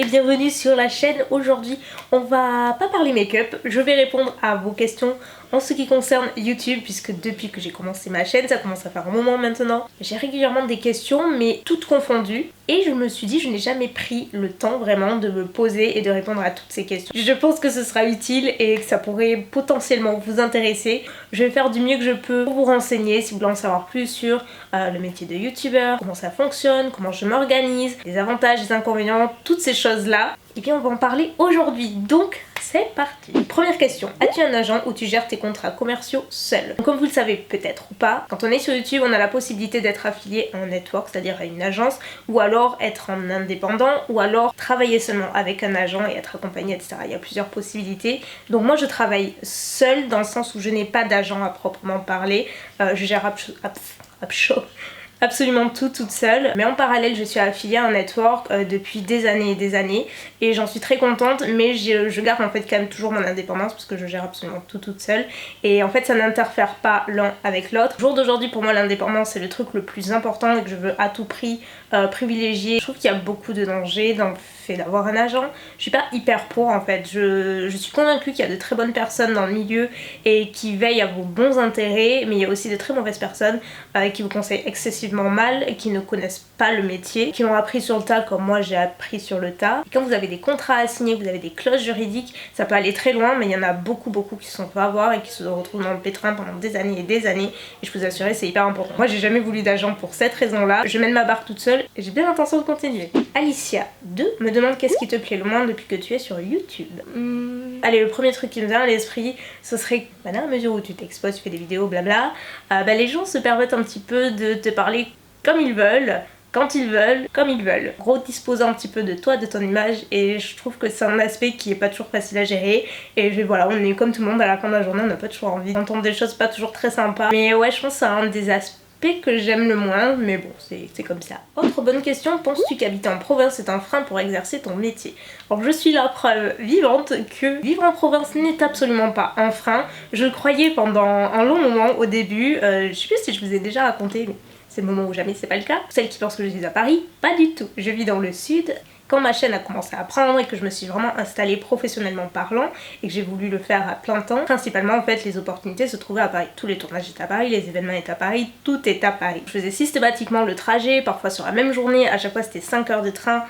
et bienvenue sur la chaîne. Aujourd'hui on va pas parler make-up, je vais répondre à vos questions en ce qui concerne YouTube, puisque depuis que j'ai commencé ma chaîne, ça commence à faire un moment maintenant, j'ai régulièrement des questions mais toutes confondues et je me suis dit je n'ai jamais pris le temps vraiment de me poser et de répondre à toutes ces questions. Je pense que ce sera utile et que ça pourrait potentiellement vous intéresser. Je vais faire du mieux que je peux pour vous renseigner si vous voulez en savoir plus sur le métier de youtubeur, comment ça fonctionne, comment je m'organise, les avantages, les inconvénients, toutes ces choses là. Et bien on va en parler aujourd'hui, donc c'est parti. Première question, as-tu un agent où tu gères tes contrats commerciaux seul? Donc, comme vous le savez peut-être ou pas, quand on est sur YouTube on a la possibilité d'être affilié à un network, c'est-à-dire à une agence, ou alors être en indépendant, ou alors travailler seulement avec un agent et être accompagné, etc. Il y a plusieurs possibilités. Donc moi je travaille seule dans le sens où je n'ai pas d'agent à proprement parler, je gère absolument tout toute seule, mais en parallèle je suis affiliée à un network depuis des années et j'en suis très contente, mais je garde en fait quand même toujours mon indépendance parce que je gère absolument tout toute seule et en fait ça n'interfère pas l'un avec l'autre. Au jour d'aujourd'hui pour moi l'indépendance c'est le truc le plus important et que je veux à tout prix privilégier. Je trouve qu'il y a beaucoup de dangers dans le fait d'avoir un agent. Je suis pas hyper pour en fait, je suis convaincue qu'il y a de très bonnes personnes dans le milieu et qui veillent à vos bons intérêts, mais il y a aussi de très mauvaises personnes qui vous conseillent excessivement mal et qui ne connaissent pas le métier, qui l'ont appris sur le tas comme moi j'ai appris sur le tas. Et quand vous avez des contrats à signer, vous avez des clauses juridiques, ça peut aller très loin, mais il y en a beaucoup qui sont pas à voir et qui se retrouvent dans le pétrin pendant des années et je peux vous assurer c'est hyper important. Moi j'ai jamais voulu d'agent pour cette raison là, je mène ma barque toute seule et j'ai bien l'intention de continuer. Alicia 2 me demande qu'est-ce qui te plaît le moins depuis que tu es sur YouTube. Allez, le premier truc qui me vient à l'esprit ce serait dans la mesure où tu t'exposes, tu fais des vidéos blabla, les gens se permettent un petit peu de te parler comme ils veulent, quand ils veulent, comme ils veulent. En gros, disposer un petit peu de toi, de ton image, et je trouve que c'est un aspect qui est pas toujours facile à gérer. Et voilà, on est comme tout le monde, à la fin de la journée, on n'a pas toujours envie d'entendre des choses pas toujours très sympas. Mais ouais, je pense que c'est un des aspects que j'aime le moins, mais bon, c'est comme ça. Autre bonne question, penses-tu qu'habiter en province est un frein pour exercer ton métier? Alors je suis la preuve vivante que vivre en province n'est absolument pas un frein. Je le croyais pendant un long moment au début, je sais plus si je vous ai déjà raconté, mais c'est le moment où jamais c'est pas le cas. Celles qui pensent que je vis à Paris, pas du tout. Je vis dans le sud. Quand ma chaîne a commencé à prendre et que je me suis vraiment installée professionnellement parlant et que j'ai voulu le faire à plein temps, principalement en fait les opportunités se trouvaient à Paris. Tous les tournages étaient à Paris, les événements étaient à Paris, tout est à Paris. Je faisais systématiquement le trajet, parfois sur la même journée, à chaque fois c'était 5 heures de train,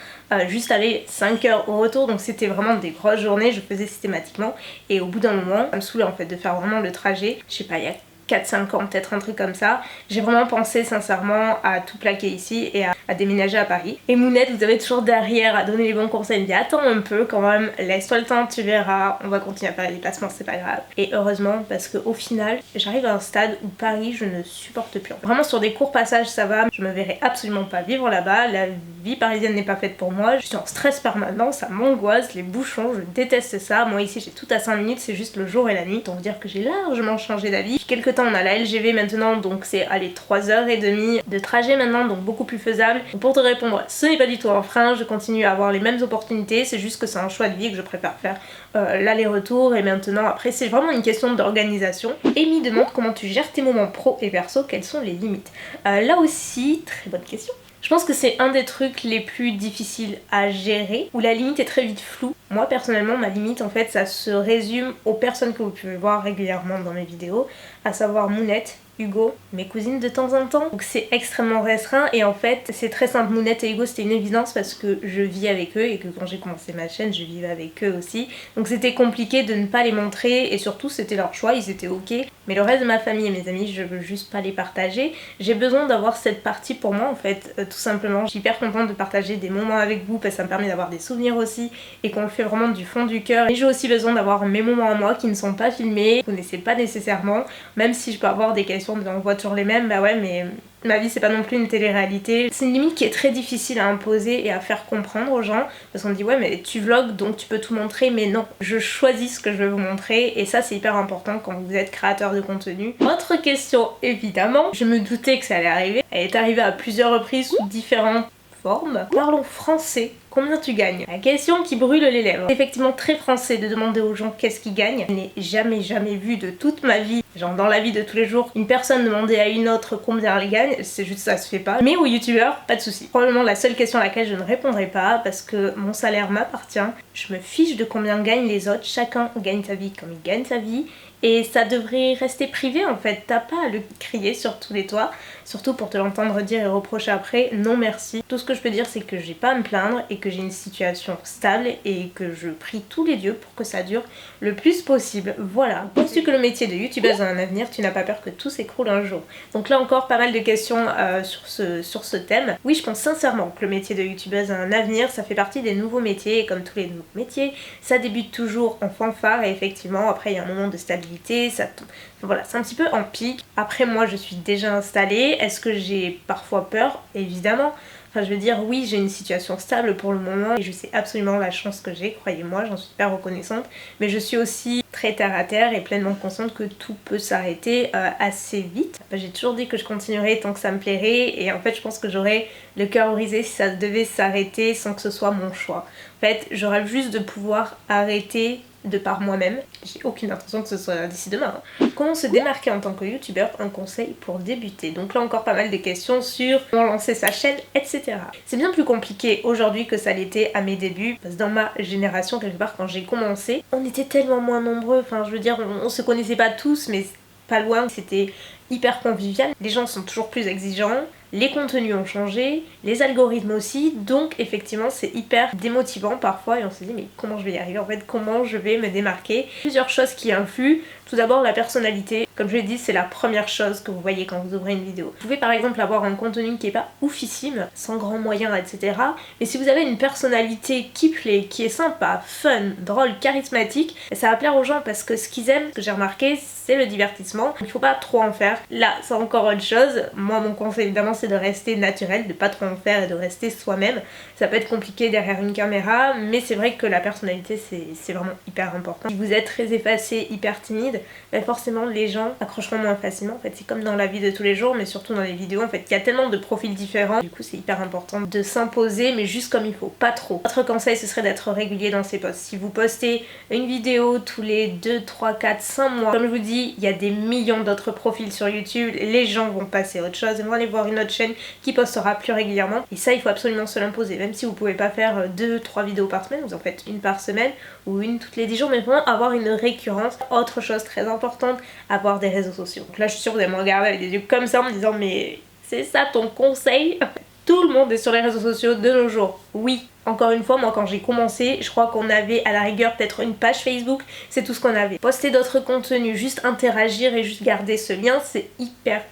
juste aller 5 heures au retour, donc c'était vraiment des grosses journées, je faisais systématiquement et au bout d'un moment, ça me saoulait en fait de faire vraiment le trajet. Je sais pas, il y a 4-5 ans, peut-être un truc comme ça. J'ai vraiment pensé sincèrement à tout plaquer ici et à déménager à Paris. Et Mounette, vous avez toujours derrière à donner les bons conseils, elle me dit attends un peu quand même, laisse-toi le temps, tu verras, on va continuer à faire les déplacements, c'est pas grave. Et heureusement, parce qu'au final, j'arrive à un stade où Paris, je ne supporte plus. Vraiment sur des courts passages, ça va, je me verrai absolument pas vivre là-bas, la vie parisienne n'est pas faite pour moi, je suis en stress permanent, ça m'angoisse, les bouchons, je déteste ça. Moi ici j'ai tout à 5 minutes, c'est juste le jour et la nuit, donc dire que j'ai largement changé d'avis. Quelques temps on a la LGV maintenant, donc c'est allez 3h30 de trajet maintenant, donc beaucoup plus faisable. Donc pour te répondre, ce n'est pas du tout un frein, je continue à avoir les mêmes opportunités, c'est juste que c'est un choix de vie que je préfère faire l'aller-retour et maintenant après c'est vraiment une question d'organisation. Amy demande comment tu gères tes moments pro et perso, quelles sont les limites? Là aussi, très bonne question. Je pense que c'est un des trucs les plus difficiles à gérer, où la limite est très vite floue. Moi personnellement, ma limite en fait, ça se résume aux personnes que vous pouvez voir régulièrement dans mes vidéos, à savoir Mounette, Hugo, mes cousines de temps en temps. Donc c'est extrêmement restreint et en fait c'est très simple. Mounette et Hugo c'était une évidence parce que je vis avec eux et que quand j'ai commencé ma chaîne je vivais avec eux aussi. Donc c'était compliqué de ne pas les montrer et surtout c'était leur choix, ils étaient ok. Mais le reste de ma famille et mes amis je veux juste pas les partager. J'ai besoin d'avoir cette partie pour moi en fait, tout simplement. Je suis hyper contente de partager des moments avec vous parce que ça me permet d'avoir des souvenirs aussi et qu'on le fait vraiment du fond du cœur. Et j'ai aussi besoin d'avoir mes moments à moi qui ne sont pas filmés, que vous connaissez pas nécessairement, même si je peux avoir des questions on voit toujours les mêmes, bah ouais mais ma vie c'est pas non plus une télé-réalité. C'est une limite qui est très difficile à imposer et à faire comprendre aux gens parce qu'on me dit ouais mais tu vlogs donc tu peux tout montrer, mais non, je choisis ce que je veux vous montrer et ça c'est hyper important quand vous êtes créateur de contenu. Autre question évidemment, je me doutais que ça allait arriver, elle est arrivée à plusieurs reprises sous différentes forme. Parlons français. Combien tu gagnes? La question qui brûle les lèvres. C'est effectivement très français de demander aux gens qu'est-ce qu'ils gagnent. Je n'ai jamais vu de toute ma vie, genre dans la vie de tous les jours, une personne demander à une autre combien elle gagne. C'est juste ça se fait pas. Mais aux youtubeurs, pas de souci. Probablement la seule question à laquelle je ne répondrai pas parce que mon salaire m'appartient. Je me fiche de combien gagnent les autres. Chacun gagne sa vie comme il gagne sa vie. Et ça devrait rester privé en fait, t'as pas à le crier sur tous les toits, surtout pour te l'entendre dire et reprocher après, non merci. Tout ce que je peux dire c'est que j'ai pas à me plaindre et que j'ai une situation stable et que je prie tous les dieux pour que ça dure le plus possible, voilà. Penses-tu que le métier de youtubeuse a un avenir? Tu n'as pas peur que tout s'écroule un jour? Donc là encore pas mal de questions sur ce thème. Oui, je pense sincèrement que le métier de youtubeuse a un avenir, ça fait partie des nouveaux métiers et comme tous les nouveaux métiers, ça débute toujours en fanfare et effectivement après il y a un moment de stabilité. Voilà, c'est un petit peu en pic. Après moi je suis déjà installée. Est-ce que j'ai parfois peur? Évidemment. Enfin je veux dire oui, j'ai une situation stable pour le moment et je sais absolument la chance que j'ai, croyez-moi, j'en suis hyper reconnaissante. Mais je suis aussi très terre à terre et pleinement consciente que tout peut s'arrêter assez vite. J'ai toujours dit que je continuerais tant que ça me plairait et en fait je pense que j'aurais le cœur brisé si ça devait s'arrêter sans que ce soit mon choix. En fait j'aurais juste de pouvoir arrêter de par moi-même. J'ai aucune intention que ce soit d'ici demain. Comment se démarquer en tant que youtubeur? Un conseil pour débuter. Donc là encore pas mal de questions sur comment lancer sa chaîne, etc. C'est bien plus compliqué aujourd'hui que ça l'était à mes débuts, parce que dans ma génération, quelque part, quand j'ai commencé, on était tellement moins nombreux. Enfin, je veux dire, on se connaissait pas tous, mais pas loin, c'était hyper convivial. Les gens sont toujours plus exigeants. Les contenus ont changé, les algorithmes aussi, donc effectivement c'est hyper démotivant parfois et on se dit mais comment je vais y arriver en fait, comment je vais me démarquer. Plusieurs choses qui influent, tout d'abord la personnalité, comme je l'ai dit c'est la première chose que vous voyez quand vous ouvrez une vidéo. Vous pouvez par exemple avoir un contenu qui est pas oufissime, sans grands moyens etc. Mais si vous avez une personnalité qui plaît, qui est sympa, fun, drôle, charismatique, ça va plaire aux gens parce que ce qu'ils aiment, ce que j'ai remarqué, c'est le divertissement. Donc il faut pas trop en faire. Là c'est encore autre chose, moi mon conseil évidemment c'est de rester naturel, de pas trop en faire et de rester soi-même. Ça peut être compliqué derrière une caméra, mais c'est vrai que la personnalité c'est vraiment hyper important. Si vous êtes très effacé, hyper timide, ben forcément les gens accrocheront moins facilement. En fait c'est comme dans la vie de tous les jours, mais surtout dans les vidéos, en fait il y a tellement de profils différents. Du coup c'est hyper important de s'imposer, mais juste comme il faut, pas trop. Autre conseil ce serait d'être régulier dans ses posts. Si vous postez une vidéo tous les 2, 3, 4, 5 mois, comme je vous dis, il y a des millions d'autres profils sur YouTube, les gens vont passer à autre chose, ils vont aller voir une autre chaîne qui postera plus régulièrement et ça il faut absolument se l'imposer. Même si vous pouvez pas faire 2-3 vidéos par semaine, vous en faites une par semaine ou une toutes les 10 jours, mais vraiment avoir une récurrence. Autre chose très importante, avoir des réseaux sociaux. Donc là je suis sûre que vous allez me regarder avec des yeux comme ça en me disant mais c'est ça ton conseil? Tout le monde est sur les réseaux sociaux de nos jours. Oui, encore une fois, moi quand j'ai commencé, je crois qu'on avait à la rigueur peut-être une page Facebook, c'est tout ce qu'on avait. Poster d'autres contenus, juste interagir et juste garder ce lien, c'est hyper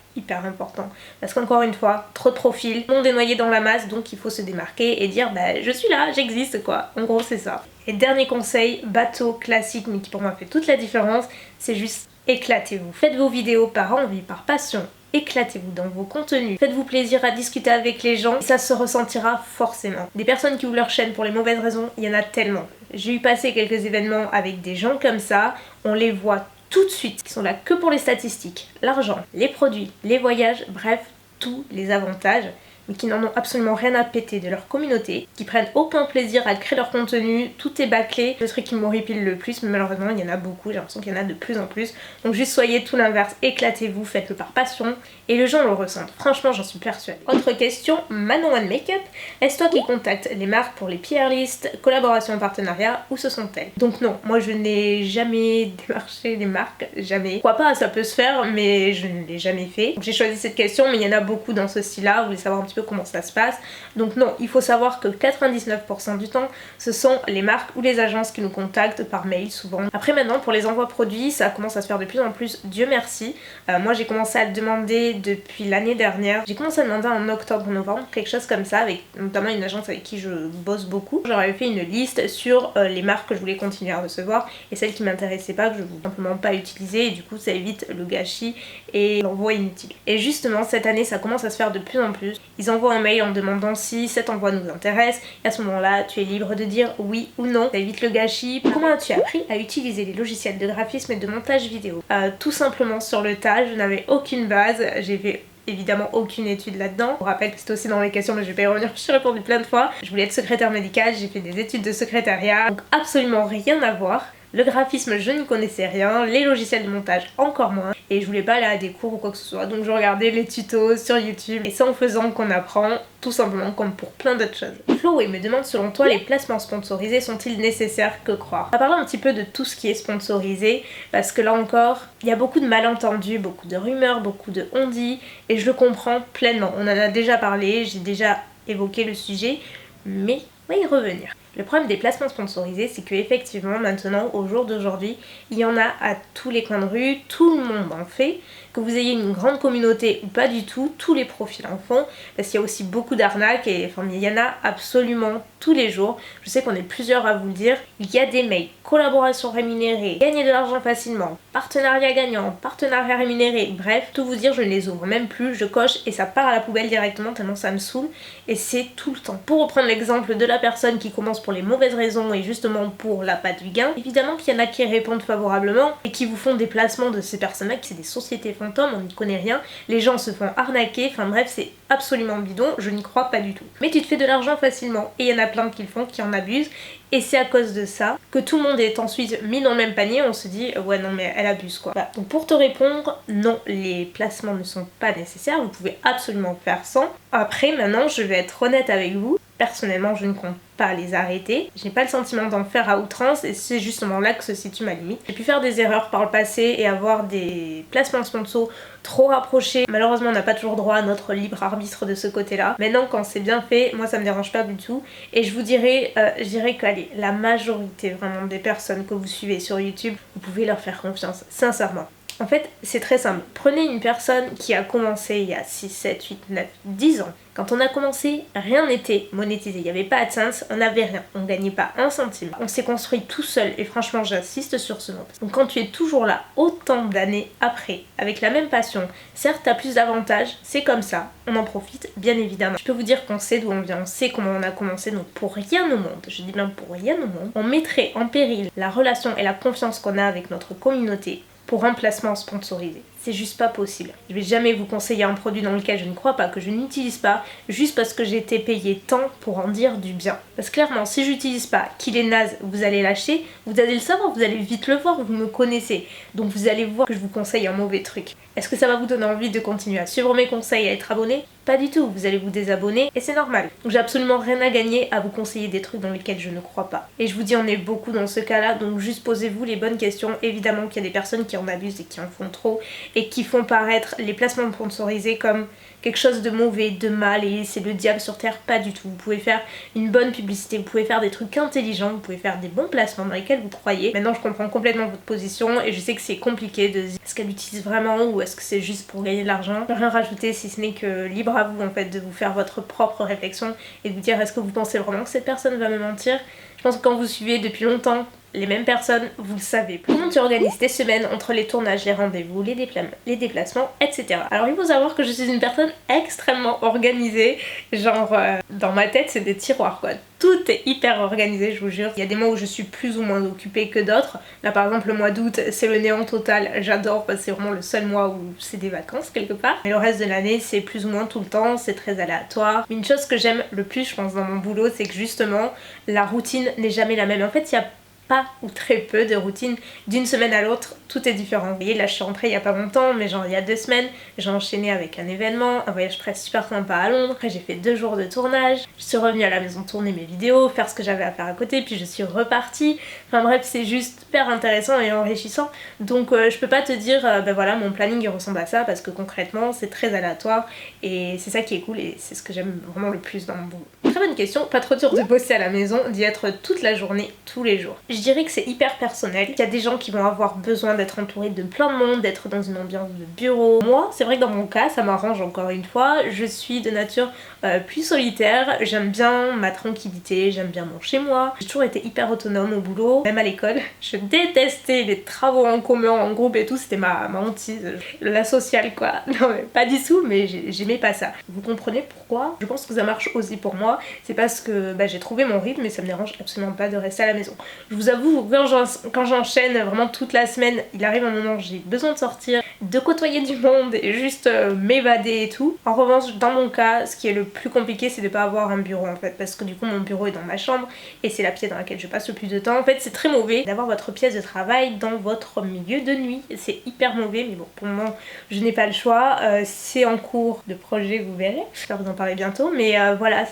important. Parce qu'encore une fois, trop de profils, le monde est noyé dans la masse, donc il faut se démarquer et dire bah je suis là, j'existe quoi. En gros c'est ça. Et dernier conseil, bateau classique mais qui pour moi fait toute la différence, c'est juste éclatez-vous. Faites vos vidéos par envie, par passion. Éclatez-vous dans vos contenus, faites-vous plaisir à discuter avec les gens, et ça se ressentira forcément. Des personnes qui ouvrent leur chaîne pour les mauvaises raisons, il y en a tellement. J'ai eu passé quelques événements avec des gens comme ça, on les voit tout de suite, qui sont là que pour les statistiques, l'argent, les produits, les voyages, bref, tous les avantages, mais qui n'en ont absolument rien à péter de leur communauté, qui prennent aucun plaisir à créer leur contenu, tout est bâclé. Le truc qui m'horripile le plus, mais malheureusement il y en a beaucoup, j'ai l'impression qu'il y en a de plus en plus. Donc juste soyez tout l'inverse, éclatez-vous, faites-le par passion, et les gens le ressentent. Franchement j'en suis persuadée. Autre question, Manon One Makeup, est-ce toi qui contactes les marques pour les PR lists, collaborations en partenariat, ou ce sont elles? Donc non, moi je n'ai jamais démarché les marques, jamais. Pourquoi pas, ça peut se faire, mais je ne l'ai jamais fait. J'ai choisi cette question, mais il y en a beaucoup dans ce style-là, vous voulez savoir un petit peu comment ça se passe. Donc non, il faut savoir que 99% du temps, ce sont les marques ou les agences qui nous contactent par mail souvent. Après maintenant, pour les envois produits, ça commence à se faire de plus en plus, Dieu merci. Moi j'ai commencé à le demander depuis l'année dernière. J'ai commencé à demander en octobre-novembre, quelque chose comme ça, avec notamment une agence avec qui je bosse beaucoup. J'aurais fait une liste sur les marques que je voulais continuer à recevoir et celles qui m'intéressaient pas, que je voulais simplement pas utiliser, et du coup ça évite le gâchis et l'envoi inutile. Et justement cette année ça commence à se faire de plus en plus. Ils envoient un mail en demandant si cet envoi nous intéresse, et à ce moment-là tu es libre de dire oui ou non, ça évite le gâchis. Comment as-tu appris à utiliser les logiciels de graphisme et de montage vidéo? Tout simplement sur le tas, je n'avais aucune base, j'ai fait évidemment aucune étude là-dedans. Je vous rappelle que c'était aussi dans les questions, mais je vais pas y revenir, je suis répondu plein de fois. Je voulais être secrétaire médicale, j'ai fait des études de secrétariat, donc absolument rien à voir. Le graphisme, je n'y connaissais rien, les logiciels de montage encore moins, et je voulais pas aller à des cours ou quoi que ce soit, donc je regardais les tutos sur YouTube, et c'est en faisant qu'on apprend, tout simplement comme pour plein d'autres choses. Chloé me demande, selon toi, les placements sponsorisés sont-ils nécessaires? Que croire? On va parler un petit peu de tout ce qui est sponsorisé, parce que là encore, il y a beaucoup de malentendus, beaucoup de rumeurs, beaucoup de on-dit, et je le comprends pleinement. On en a déjà parlé, j'ai déjà évoqué le sujet, mais on va y revenir. Le problème des placements sponsorisés, c'est que effectivement maintenant, au jour d'aujourd'hui, il y en a à tous les coins de rue, tout le monde en fait. Que vous ayez une grande communauté ou pas du tout, tous les profils en font, parce qu'il y a aussi beaucoup d'arnaques et enfin il y en a absolument tous les jours. Je sais qu'on est plusieurs à vous le dire. Il y a des mails, collaboration rémunérée, gagner de l'argent facilement, partenariat gagnant, partenariat rémunéré, bref, tout vous dire, je ne les ouvre même plus, je coche et ça part à la poubelle directement tellement ça me saoule et c'est tout le temps. Pour reprendre l'exemple de la personne qui commence pour les mauvaises raisons et justement pour la patte du gain, évidemment qu'il y en a qui répondent favorablement et qui vous font des placements de ces personnes-là, qui c'est des sociétés fantômes, on n'y connaît rien, les gens se font arnaquer, enfin bref, c'est absolument bidon, je n'y crois pas du tout. Mais tu te fais de l'argent facilement et il y en a plein qui le font, qui en abusent. Et c'est à cause de ça que tout le monde est ensuite mis dans le même panier, on se dit ouais non mais elle abuse quoi. Voilà. Donc pour te répondre, non, les placements ne sont pas nécessaires, vous pouvez absolument faire sans. Après maintenant je vais être honnête avec vous, personnellement je ne compte pas les arrêter, j'ai pas le sentiment d'en faire à outrance et c'est justement là que se situe ma limite. J'ai pu faire des erreurs par le passé et avoir des placements sponsors trop rapprochés, malheureusement on n'a pas toujours droit à notre libre arbitre de ce côté là. Maintenant quand c'est bien fait, moi ça me dérange pas du tout et je vous dirais, que allez, la majorité vraiment des personnes que vous suivez sur YouTube, vous pouvez leur faire confiance, sincèrement. En fait, c'est très simple. Prenez une personne qui a commencé il y a 6, 7, 8, 9, 10 ans. Quand on a commencé, rien n'était monétisé. Il n'y avait pas AdSense, on n'avait rien. On ne gagnait pas un centime. On s'est construit tout seul et franchement, j'insiste sur ce mot. Donc quand tu es toujours là, autant d'années après, avec la même passion, certes, tu as plus d'avantages, c'est comme ça. On en profite, bien évidemment. Je peux vous dire qu'on sait d'où on vient, on sait comment on a commencé, donc pour rien au monde, je dis bien pour rien au monde, on mettrait en péril la relation et la confiance qu'on a avec notre communauté pour un placement sponsorisé. C'est juste pas possible. Je vais jamais vous conseiller un produit dans lequel je ne crois pas, que je n'utilise pas, juste parce que j'ai été payée tant pour en dire du bien. Parce que clairement, si j'utilise pas, qu'il est naze, vous allez lâcher, vous allez le savoir, vous allez vite le voir, vous me connaissez. Donc vous allez voir que je vous conseille un mauvais truc. Est-ce que ça va vous donner envie de continuer à suivre mes conseils et à être abonné? Pas du tout, vous allez vous désabonner et c'est normal. Donc j'ai absolument rien à gagner à vous conseiller des trucs dans lesquels je ne crois pas. Et je vous dis, on est beaucoup dans ce cas-là, donc juste posez-vous les bonnes questions. Évidemment qu'il y a des personnes qui en abusent et qui en font trop et qui font paraître les placements sponsorisés comme quelque chose de mauvais, de mal et c'est le diable sur terre, pas du tout. Vous pouvez faire une bonne publicité, vous pouvez faire des trucs intelligents, vous pouvez faire des bons placements dans lesquels vous croyez. Maintenant je comprends complètement votre position et je sais que c'est compliqué de se dire est-ce qu'elle l'utilise vraiment ou est-ce que c'est juste pour gagner de l'argent. Je peux rien rajouter si ce n'est que libre à vous en fait de vous faire votre propre réflexion et de vous dire est-ce que vous pensez vraiment que cette personne va me mentir. Je pense que quand vous suivez depuis longtemps les mêmes personnes, vous le savez. Comment tu organises tes semaines entre les tournages, les rendez-vous, les déplacements, etc. Alors il faut savoir que je suis une personne extrêmement organisée, genre dans ma tête c'est des tiroirs quoi. Tout est hyper organisé, je vous jure. Il y a des mois où je suis plus ou moins occupée que d'autres. Là par exemple le mois d'août c'est le néant total, j'adore parce que c'est vraiment le seul mois où c'est des vacances quelque part. Mais le reste de l'année c'est plus ou moins tout le temps, c'est très aléatoire. Une chose que j'aime le plus je pense dans mon boulot c'est que justement la routine n'est jamais la même. En fait il y a pas ou très peu de routine d'une semaine à l'autre, tout est différent. Vous voyez là je suis rentrée il y a pas longtemps mais genre il y a 2 semaines j'ai enchaîné avec un événement, un voyage presque super sympa à Londres, après j'ai fait 2 jours de tournage, je suis revenue à la maison tourner mes vidéos, faire ce que j'avais à faire à côté puis je suis repartie, enfin bref c'est juste super intéressant et enrichissant donc je peux pas te dire ben voilà mon planning il ressemble à ça parce que concrètement c'est très aléatoire et c'est ça qui est cool et c'est ce que j'aime vraiment le plus dans mon boulot. Très bonne question, pas trop dur de bosser à la maison, d'y être toute la journée, tous les jours. Je dirais que c'est hyper personnel, il y a des gens qui vont avoir besoin d'être entourés de plein de monde, d'être dans une ambiance de bureau. Moi, c'est vrai que dans mon cas, ça m'arrange encore une fois, je suis de nature plus solitaire, j'aime bien ma tranquillité, j'aime bien mon chez moi. J'ai toujours été hyper autonome au boulot, même à l'école. Je détestais les travaux en commun, en groupe et tout, c'était ma hantise, la sociale quoi. Non mais pas du tout, mais j'aimais pas ça. Vous comprenez pourquoi? Je pense que ça marche aussi pour moi, c'est parce que j'ai trouvé mon rythme et ça me dérange absolument pas de rester à la maison. Je vous vous avoue, quand j'enchaîne vraiment toute la semaine, il arrive un moment où j'ai besoin de sortir, de côtoyer du monde et juste m'évader et tout. En revanche, dans mon cas, ce qui est le plus compliqué, c'est de pas avoir un bureau en fait, parce que du coup mon bureau est dans ma chambre et c'est la pièce dans laquelle je passe le plus de temps. En fait, c'est très mauvais d'avoir votre pièce de travail dans votre milieu de nuit. C'est hyper mauvais, mais bon, pour le moment, je n'ai pas le choix. C'est en cours de projet, vous verrez. J'espère vous en parler bientôt, mais voilà,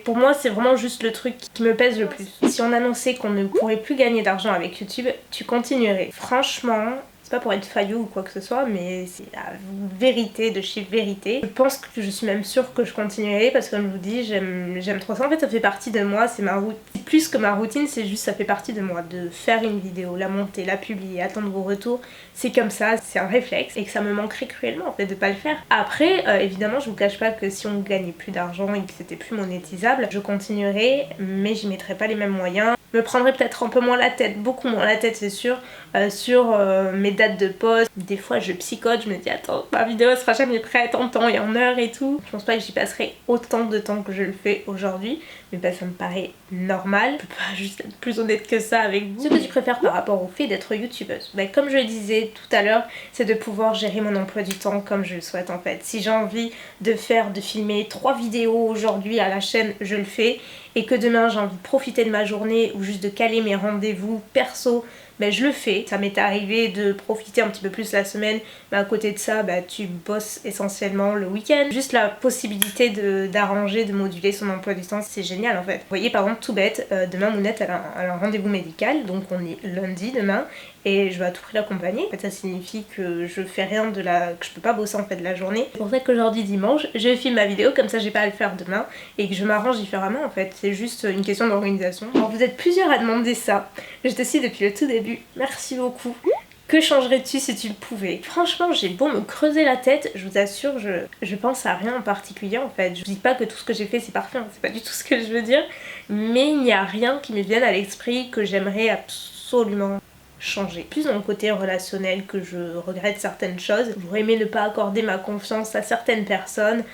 pour moi, c'est vraiment juste le truc qui me pèse le plus. Si on annonçait qu'on ne pourrait plus gagner d'argent avec YouTube, tu continuerais. Franchement, c'est pas pour être faillot ou quoi que ce soit, mais c'est la vérité de chez vérité. Je pense que je suis même sûre que je continuerai parce que comme je vous dis, j'aime trop ça. En fait, ça fait partie de moi, c'est ma routine. Plus que ma routine, c'est juste ça fait partie de moi. De faire une vidéo, la monter, la publier, attendre vos retours, c'est comme ça, c'est un réflexe et que ça me manquerait cruellement en fait de pas le faire. Après, évidemment, je vous cache pas que si on gagnait plus d'argent et que c'était plus monétisable, je continuerai, mais j'y mettrais pas les mêmes moyens. Je me prendrais peut-être un peu moins la tête, beaucoup moins la tête c'est sûr, sur mes dates de poste. Des fois je psychote, je me dis attends, ma vidéo sera jamais prête en temps et en heure et tout. Je pense pas que j'y passerai autant de temps que je le fais aujourd'hui, mais bah, ça me paraît normal. Je peux pas juste être plus honnête que ça avec vous. Ce que je préfère par rapport au fait d'être youtubeuse, bah, comme je le disais tout à l'heure, c'est de pouvoir gérer mon emploi du temps comme je le souhaite en fait. Si j'ai envie de filmer 3 vidéos aujourd'hui à la chaîne, je le fais. Et que demain j'ai envie de profiter de ma journée ou juste de caler mes rendez-vous perso, ben je le fais. Ça m'est arrivé de profiter un petit peu plus la semaine, mais à côté de ça, bah, tu bosses essentiellement le week-end. Juste la possibilité d'arranger, de moduler son emploi du temps, c'est génial en fait. Vous voyez par exemple tout bête, demain Mounette elle a un rendez-vous médical, donc on est lundi demain, et je vais à tout prix l'accompagner. En fait ça signifie que je fais rien que je peux pas bosser en fait de la journée. C'est pour ça qu'aujourd'hui dimanche, je filme ma vidéo, comme ça j'ai pas à le faire demain, et que je m'arrange différemment en fait. C'est juste une question d'organisation. Alors vous êtes plusieurs à demander ça. Je te suis depuis le tout début. Merci beaucoup. Que changerais-tu si tu le pouvais? Franchement, j'ai beau me creuser la tête, je vous assure, je pense à rien en particulier en fait. Je dis pas que tout ce que j'ai fait c'est parfait, hein, c'est pas du tout ce que je veux dire, mais il n'y a rien qui me vienne à l'esprit que j'aimerais absolument changer. Plus dans le côté relationnel que je regrette certaines choses. J'aurais aimé ne pas accorder ma confiance à certaines personnes,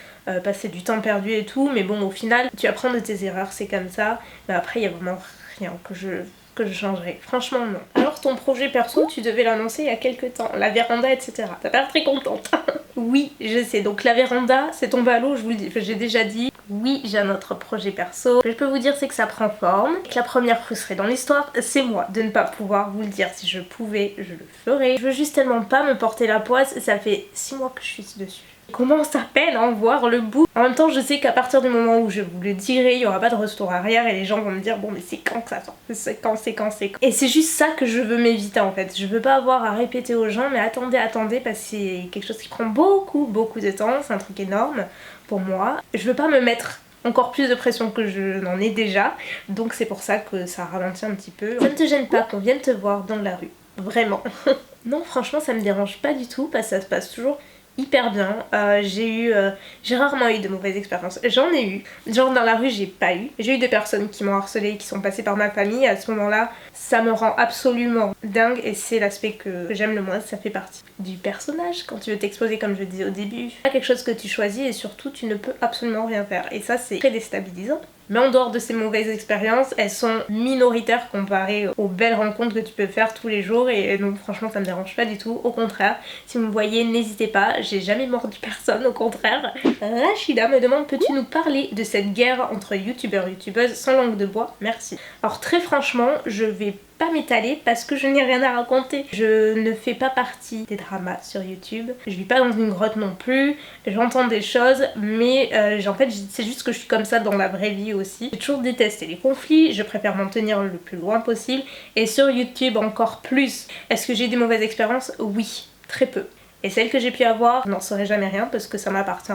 passer du temps perdu et tout, mais bon au final tu apprends de tes erreurs, c'est comme ça, mais après il y a vraiment rien que je changerais. Franchement non. Alors ton projet perso, tu devais l'annoncer il y a quelques temps, la véranda etc. T'as pas l'air très contente. Oui, je sais, donc la véranda c'est tombé à l'eau, je vous le dis, j'ai déjà dit. Oui, j'ai un autre projet perso. Ce que je peux vous dire c'est que ça prend forme. Que la première frustrée dans l'histoire, c'est moi de ne pas pouvoir vous le dire. Si je pouvais, je le ferais. Je veux juste tellement pas me porter la poisse, ça fait 6 mois que je suis dessus. Comment ça peine à en voir le bout. En même temps je sais qu'à partir du moment où je vous le dirai, il n'y aura pas de retour arrière et les gens vont me dire bon mais c'est quand que ça sort, c'est quand. Et c'est juste ça que je veux m'éviter en fait. Je veux pas avoir à répéter aux gens mais attendez parce que c'est quelque chose qui prend beaucoup de temps, c'est un truc énorme pour moi. Je veux pas me mettre encore plus de pression que je n'en ai déjà, donc c'est pour ça que ça ralentit un petit peu. Ça ne te gêne pas qu'on vienne te voir dans la rue, vraiment? Non franchement ça me dérange pas du tout parce que ça se passe toujours hyper bien. J'ai rarement eu de mauvaises expériences. J'en ai eu. Genre dans la rue j'ai pas eu. J'ai eu des personnes qui m'ont harcelée, qui sont passées par ma famille. À ce moment-là, ça me rend absolument dingue et c'est l'aspect que j'aime le moins. Ça fait partie du personnage quand tu veux t'exposer comme je le disais au début. C'est pas quelque chose que tu choisis et surtout tu ne peux absolument rien faire. Et ça c'est très déstabilisant. Mais en dehors de ces mauvaises expériences, elles sont minoritaires comparées aux belles rencontres que tu peux faire tous les jours et donc franchement ça me dérange pas du tout. Au contraire, si vous me voyez, n'hésitez pas, j'ai jamais mordu personne, au contraire. Rachida me demande peux-tu nous parler de cette guerre entre youtubeurs et youtubeuses sans langue de bois? Merci. Alors très franchement, je vais pas m'étaler parce que je n'ai rien à raconter. Je ne fais pas partie des dramas sur YouTube. Je vis pas dans une grotte non plus. J'entends des choses mais en fait c'est juste que je suis comme ça dans la vraie vie aussi. J'ai toujours détesté les conflits, je préfère m'en tenir le plus loin possible et sur YouTube encore plus. Est-ce que j'ai eu des mauvaises expériences? Oui, très peu. Et celles que j'ai pu avoir, je n'en saurais jamais rien parce que ça m'appartient.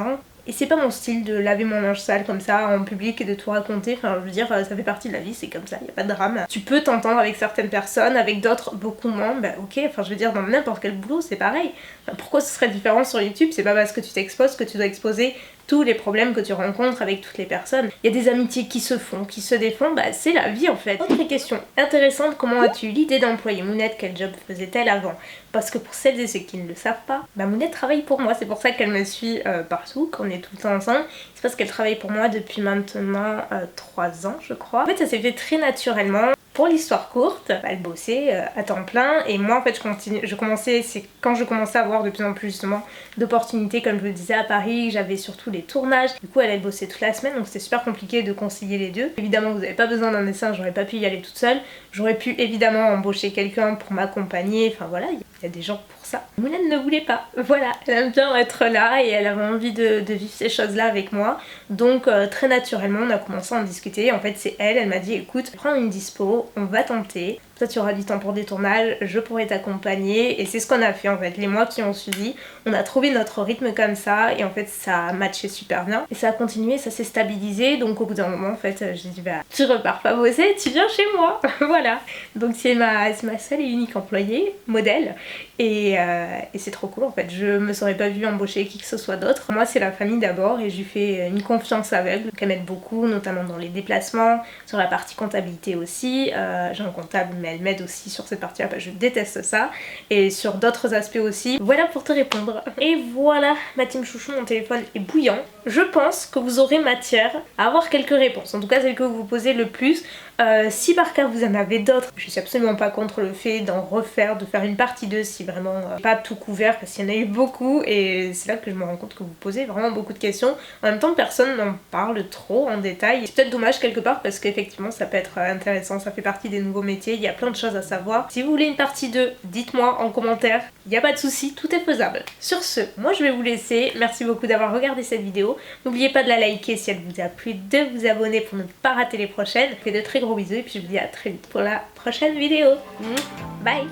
Et c'est pas mon style de laver mon linge sale comme ça en public et de tout raconter, enfin je veux dire ça fait partie de la vie, c'est comme ça, y a pas de drame. Tu peux t'entendre avec certaines personnes, avec d'autres beaucoup moins, bah ok, enfin je veux dire dans n'importe quel boulot c'est pareil. Enfin, pourquoi ce serait différent sur YouTube? C'est pas parce que tu t'exposes que tu dois exposer tous les problèmes que tu rencontres avec toutes les personnes. Il y a des amitiés qui se font, qui se défont, bah c'est la vie en fait. Autre question intéressante, comment as-tu eu l'idée d'employer Mounette? Quel job faisait-elle avant? Parce que pour celles et ceux qui ne le savent pas, bah Mounette travaille pour moi, c'est pour ça qu'elle me suit partout, qu'on est tout le temps ensemble. C'est parce qu'elle travaille pour moi depuis maintenant 3 ans je crois. En fait ça s'est fait très naturellement. pour l'histoire courte, elle bossait à temps plein et moi en fait c'est quand je commençais à avoir de plus en plus justement d'opportunités comme je le disais à Paris, j'avais surtout les tournages, du coup elle bossait toute la semaine donc c'était super compliqué de concilier les deux. Évidemment vous n'avez pas besoin d'un médecin, j'aurais pas pu y aller toute seule, j'aurais pu évidemment embaucher quelqu'un pour m'accompagner, enfin voilà, il y a des gens pour ça. Moulin ne voulait pas, voilà, elle aime bien être là et elle avait envie de vivre ces choses là avec moi, donc très naturellement on a commencé à en discuter. En fait c'est elle m'a dit écoute prends une dispo, on va tenter, toi tu auras du temps pour des tournages, je pourrai t'accompagner et c'est ce qu'on a fait en fait. Les mois qui ont suivi, on a trouvé notre rythme comme ça et en fait ça a matché super bien et ça a continué, ça s'est stabilisé, donc au bout d'un moment en fait j'ai dit bah tu repars pas bosser, tu viens chez moi. Voilà, donc c'est ma seule et unique employée, modèle et c'est trop cool en fait. Je me serais pas vue embaucher qui que ce soit d'autre. Moi c'est la famille d'abord et je lui fais une confiance aveugle qu'elle m'aide beaucoup, notamment dans les déplacements, sur la partie comptabilité aussi. J'ai un comptable mais elle m'aide aussi sur cette partie là, je déteste ça, et sur d'autres aspects aussi. Voilà pour te répondre. Et voilà ma team chouchou, mon téléphone est bouillant. Je pense que vous aurez matière à avoir quelques réponses, en tout cas celles que vous vous posez le plus. Si par cas vous en avez d'autres, je suis absolument pas contre le fait d'en refaire, de faire une partie 2 si vraiment pas tout couvert, parce qu'il y en a eu beaucoup et c'est là que je me rends compte que vous posez vraiment beaucoup de questions. En même temps personne n'en parle trop en détail. C'est peut-être dommage quelque part parce qu'effectivement ça peut être intéressant, ça fait partie des nouveaux métiers, il y a plein de choses à savoir. Si vous voulez une partie 2, dites-moi en commentaire, il n'y a pas de souci, tout est faisable. Sur ce, moi je vais vous laisser, merci beaucoup d'avoir regardé cette vidéo. N'oubliez pas de la liker si elle vous a plu, de vous abonner pour ne pas rater les prochaines. Je vous fais de très gros bisous et puis je vous dis à très vite pour la prochaine vidéo. Bye!